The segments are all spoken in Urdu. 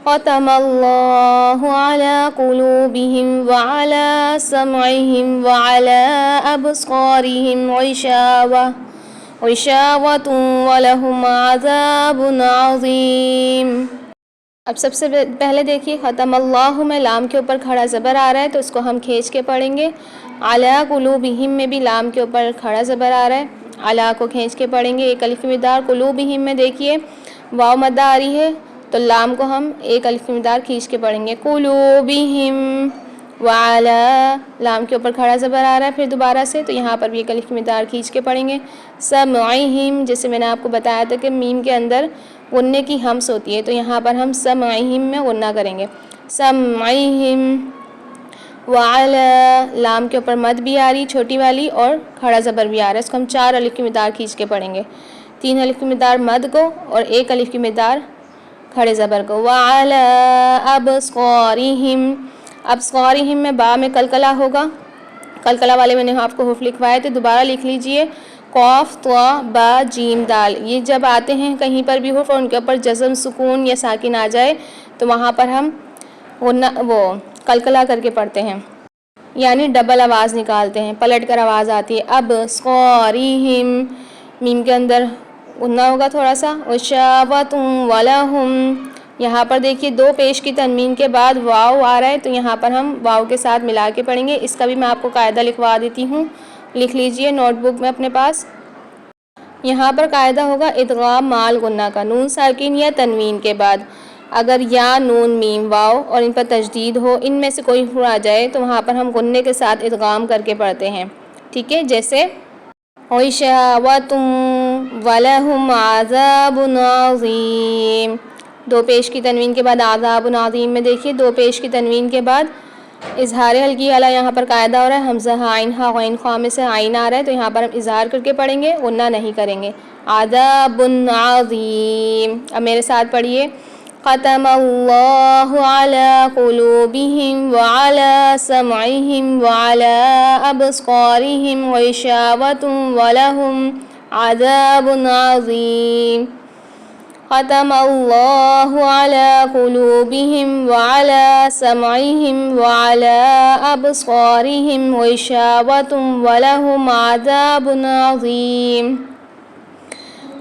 ختم اللہ علی قلوبہم وعلی سمعہم وعلی ابصارہم غشاوۃ ولہم عذاب عظیم۔ اب سب سے پہلے دیکھیے ختم اللہ میں لام کے اوپر کھڑا زبر آ رہا ہے تو اس کو ہم کھینچ کے پڑھیں گے۔ علی قلوبہم میں بھی لام کے اوپر کھڑا زبر آ رہا ہے، علی کو کھینچ کے پڑھیں گے، ایک الف کی مقدار۔ قلوبہم میں دیکھیے واو مدہ آ رہی ہے تو لام کو ہم ایک الف کی مقدار کھینچ کے پڑھیں گے، قلوبہم۔ وعلی لام کے اوپر کھڑا زبر آ رہا ہے پھر دوبارہ سے، تو یہاں پر بھی ایک الف کی مقدار کھینچ کے پڑھیں گے۔ سمعہم، جیسے میں نے آپ کو بتایا تھا کہ میم کے اندر غنّے کی ہمس ہوتی ہے تو یہاں پر ہم سمعہم میں غنّہ کریں گے، سمعہم۔ وعلی لام کے اوپر مد بھی آ رہی چھوٹی والی اور کھڑا زبر بھی آ رہا ہے، اس کو ہم 4 الف کی مقدار کھینچ کے پڑھیں گے، 3 الف کی مقدار مد کو اور 1 الف کی مقدار کھڑے زبر کو۔ وعلی ابصارہم، ابصارہم میں با میں قلقلہ ہوگا، قلقلہ والے میں نے آپ کو حرف لکھوائے تو دوبارہ لکھ لیجئے، قاف طا با جیم دال، یہ جب آتے ہیں کہیں پر بھی حرف اور ان کے اوپر جزم سکون یا ساکن آ جائے تو وہاں پر ہم قلقلہ کر کے پڑھتے ہیں، یعنی ڈبل آواز نکالتے ہیں، پلٹ کر آواز آتی ہے۔ ابصارہم میم کے اندر غنّہ ہوگا تھوڑا سا، غشاوۃ ولہم، یہاں پر دیکھیے 2 پیش کی تنوین کے بعد واو آ رہا ہے تو یہاں پر ہم واو کے ساتھ ملا کے پڑھیں گے، اس کا بھی میں آپ کو قاعدہ لکھوا دیتی ہوں، لکھ لیجئے نوٹ بک میں اپنے پاس۔ یہاں پر قاعدہ ہوگا ادغام مال غنّہ کا، نون ساکن یا تنوین کے بعد اگر یا نون میم واو اور ان پر تشدید ہو، ان میں سے کوئی حرف آ جائے تو وہاں پر ہم غنّے کے ساتھ ادغام کر کے پڑھتے ہیں، ٹھیک ہے، جیسے غشاوۃ ولہم عذاب عظیم، 2 پیش کی تنوین کے بعد عذاب عظیم میں دیکھیے 2 پیش کی تنوین کے بعد اظہار حلقی اعلیٰ یہاں پر قاعدہ ہو رہا ہے، حمزہ عین ہا غین خا میں سے عین آ رہا ہے تو یہاں پر ہم اظہار کر کے پڑھیں گے، غنّہ نہیں کریں گے، عذاب عظیم۔ اب میرے ساتھ پڑھیے، ختم اللہ علی قلوبہم وعلی سمعہم وعلی ابصارہم غشاوۃ ولہم عذاب عظیم۔ ختم اللہ علی قلوبہم وعلی سمعہم وعلی ابصارہم غشاوۃ ولہم عذاب عظیم۔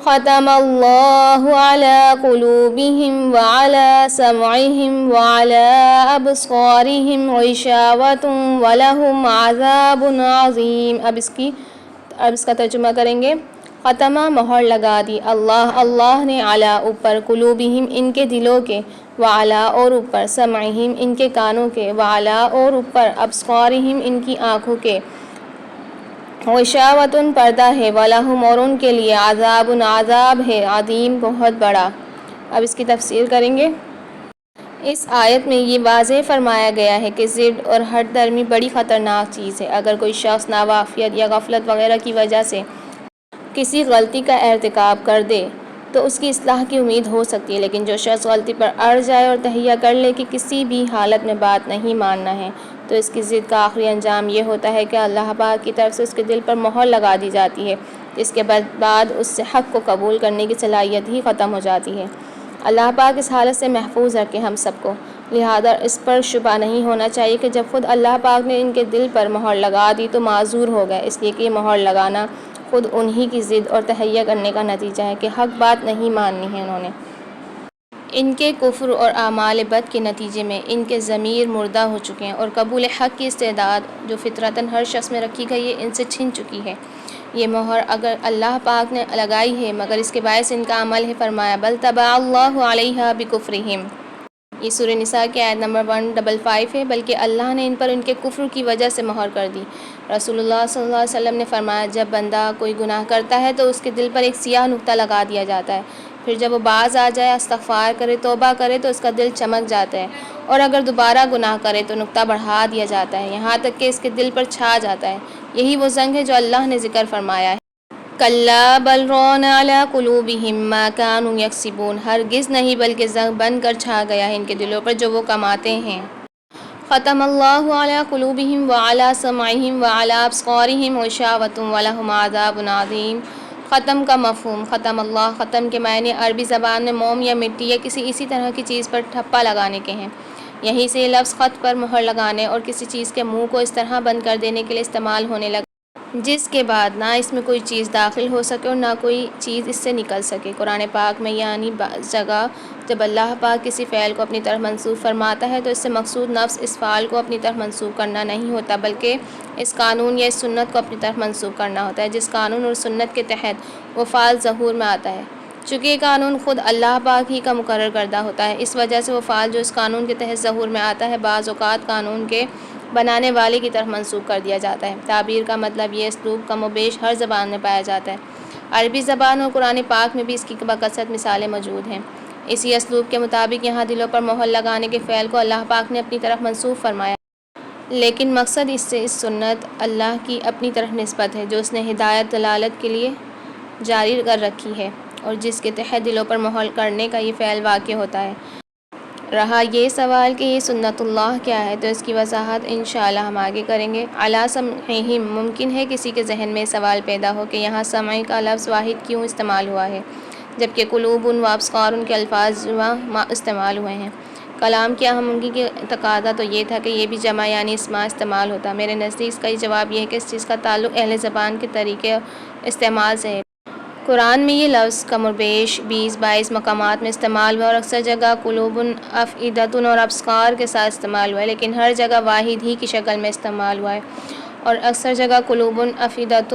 ختم اللہ علی قلوبہم وعلی سمعہم وعلی ابصارہم غشاوۃ ولہم عذاب عظیم۔ اب اس کا ترجمہ کریں گے، ختمہ مہر لگا دی، اللہ نے علی اوپر، قلوبہم ان کے دلوں کے، وعلی اور اوپر، سمعہم ان کے کانوں کے، وعلی اور اوپر، ابصارہم ان کی آنکھوں کے، غشاوۃ پردہ ہے، ولہم اور ان کے لیے، عذاب عذاب ہے، عظیم بہت بڑا۔ اب اس کی تفسیر کریں گے۔ اس آیت میں یہ واضح فرمایا گیا ہے کہ ضد اور ہٹ درمی بڑی خطرناک چیز ہے، اگر کوئی شخص ناواقفیت یا غفلت وغیرہ کی وجہ سے کسی غلطی کا ارتکاب کر دے تو اس کی اصلاح کی امید ہو سکتی ہے، لیکن جو شخص غلطی پر اڑ جائے اور تہیہ کر لے کہ کسی بھی حالت میں بات نہیں ماننا ہے تو اس کی ضد کا آخری انجام یہ ہوتا ہے کہ اللہ پاک کی طرف سے اس کے دل پر مہر لگا دی جاتی ہے، اس کے بعد اس سے حق کو قبول کرنے کی صلاحیت ہی ختم ہو جاتی ہے۔ اللہ پاک اس حالت سے محفوظ رکھے ہم سب کو، لہذا اس پر شبہ نہیں ہونا چاہیے کہ جب خود اللہ پاک نے ان کے دل پر مہر لگا دی تو معذور ہو گئے، اس لیے کہ یہ مہر لگانا خود انہی کی ضد اور تہیہ کرنے کا نتیجہ ہے کہ حق بات نہیں ماننی ہے انہوں نے۔ ان کے کفر اور اعمال بد کے نتیجے میں ان کے ضمیر مردہ ہو چکے ہیں اور قبول حق کی استعداد جو فطرتاً ہر شخص میں رکھی گئی ہے ان سے چھن چکی ہے۔ یہ مہر اگر اللہ پاک نے لگائی ہے مگر اس کے باعث ان کا عمل ہے، فرمایا بل طبع اللہ علیہا بکفرہم، یہ سورہ نساء کی آیت نمبر 155 ہے، بلکہ اللہ نے ان پر ان کے کفر کی وجہ سے مہر کر دی۔ رسول اللہ صلی اللہ علیہ وسلم نے فرمایا جب بندہ کوئی گناہ کرتا ہے تو اس کے دل پر ایک سیاہ نقطہ لگا دیا جاتا ہے، پھر جب وہ باز آ جائے، استغفار کرے، توبہ کرے تو اس کا دل چمک جاتا ہے، اور اگر دوبارہ گناہ کرے تو نقطہ بڑھا دیا جاتا ہے یہاں تک کہ اس کے دل پر چھا جاتا ہے۔ یہی وہ زنگ ہے جو اللہ نے ذکر فرمایا ہے، کلا بل ران علی قلوبہم ما کانوا یکسبون، ہرگز نہیں بلکہ زنگ بن کر چھا گیا ہے ان کے دلوں پر جو وہ کماتے ہیں۔ ختم اللہ علی قلوبہم وعلی سمعہم وعلی ابصارہم غشاوۃ ولہم عذاب عظیم۔ ختم کا مفہوم ختم اللہ ختم کے معنی عربی زبان میں موم یا مٹی یا کسی اسی طرح کی چیز پر ٹھپا لگانے کے ہیں۔ یہیں سے یہ لفظ خط پر مہر لگانے اور کسی چیز کے منہ کو اس طرح بند کر دینے کے لیے استعمال ہونے لگا جس کے بعد نہ اس میں کوئی چیز داخل ہو سکے اور نہ کوئی چیز اس سے نکل سکے۔ قرآن پاک میں یعنی بعض جگہ جب اللہ پاک کسی فعل کو اپنی طرف منسوب فرماتا ہے تو اس سے مقصود نفس اس فعل کو اپنی طرف منسوب کرنا نہیں ہوتا، بلکہ اس قانون یا اس سنت کو اپنی طرف منسوب کرنا ہوتا ہے جس قانون اور سنت کے تحت وہ فعل ظہور میں آتا ہے۔ چونکہ یہ قانون خود اللہ پاک ہی کا مقرر کردہ ہوتا ہے، اس وجہ سے وہ فعل جو اس قانون کے تحت ظہور میں آتا ہے بعض اوقات قانون کے بنانے والے کی طرف منسوب کر دیا جاتا ہے۔ تعبیر کا مطلب یہ اسلوب کم و بیش ہر زبان میں پایا جاتا ہے۔ عربی زبان اور قرآن پاک میں بھی اس کی بکثرت مثالیں موجود ہیں۔ اسی اسلوب کے مطابق یہاں دلوں پر مہر لگانے کے فعل کو اللہ پاک نے اپنی طرف منسوب فرمایا، لیکن مقصد اس سے اس سنت اللہ کی اپنی طرف نسبت ہے جو اس نے ہدایت دلالت کے لیے جاری کر رکھی ہے اور جس کے تحت دلوں پر مہر کرنے کا یہ فعل واقع ہوتا ہے۔ رہا یہ سوال کہ یہ سنت اللہ کیا ہے تو اس کی وضاحت انشاءاللہ ہم آگے کریں گے۔ علی سمعہم ممکن ہے کسی کے ذہن میں سوال پیدا ہو کہ یہاں سمع کا لفظ واحد کیوں استعمال ہوا ہے جبکہ قلوب و ابصار کے الفاظ استعمال ہوئے ہیں۔ کلام کی اہمگی کی تقاضا تو یہ تھا کہ یہ بھی جمع یعنی اسماء استعمال ہوتا۔ میرے نزدیک اس کا یہ جواب یہ ہے کہ اس چیز کا تعلق اہل زبان کے طریقے استعمال سے ہے۔ قرآن میں یہ لفظ کم و بیش 20-22 مقامات میں استعمال ہوا اور اکثر جگہ قلوب افئدۃ اور ابصار کے ساتھ استعمال ہوا ہے، لیکن ہر جگہ واحد ہی کی شکل میں استعمال ہوا ہے، اور اکثر جگہ قلوب افئدۃ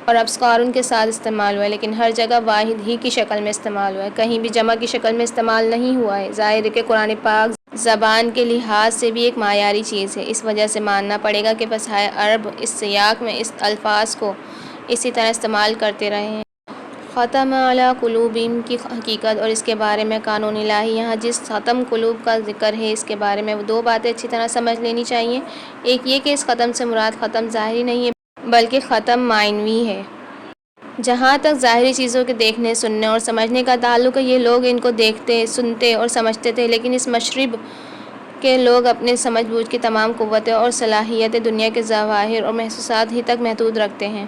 اور ابصار کے ساتھ استعمال ہوا ہے لیکن ہر جگہ واحد ہی کی شکل میں استعمال ہوا ہے، کہیں بھی جمع کی شکل میں استعمال نہیں ہوا ہے۔ ظاہر ہے کہ قرآن پاک زبان کے لحاظ سے بھی ایک معیاری چیز ہے، اس وجہ سے ماننا پڑے گا کہ فصحائے عرب اس سیاق میں اس الفاظ کو اسی طرح استعمال کرتے رہے ہیں۔ ختم علی قلوبہم کی حقیقت اور اس کے بارے میں قانون الہی یہاں جس ختم قلوب کا ذکر ہے اس کے بارے میں وہ دو باتیں اچھی طرح سمجھ لینی چاہیے۔ ایک یہ کہ اس ختم سے مراد ختم ظاہری نہیں ہے بلکہ ختم معنوی ہے۔ جہاں تک ظاہری چیزوں کے دیکھنے سننے اور سمجھنے کا تعلق ہے یہ لوگ ان کو دیکھتے سنتے اور سمجھتے تھے، لیکن اس مشرب کے لوگ اپنے سمجھ بوجھ کی تمام قوتیں اور صلاحیتیں دنیا کے ظواہر اور محسوسات ہی تک محدود رکھتے ہیں۔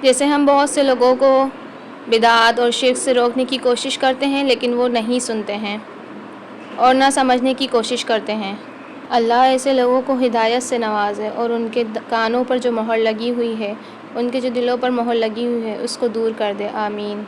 جیسے ہم بہت سے لوگوں کو بدعات اور شرک سے روکنے کی کوشش کرتے ہیں لیکن وہ نہیں سنتے ہیں اور نہ سمجھنے کی کوشش کرتے ہیں۔ اللہ ایسے لوگوں کو ہدایت سے نوازے اور ان کے کانوں پر جو مہر لگی ہوئی ہے، ان کے جو دلوں پر مہر لگی ہوئی ہے اس کو دور کر دے، آمین۔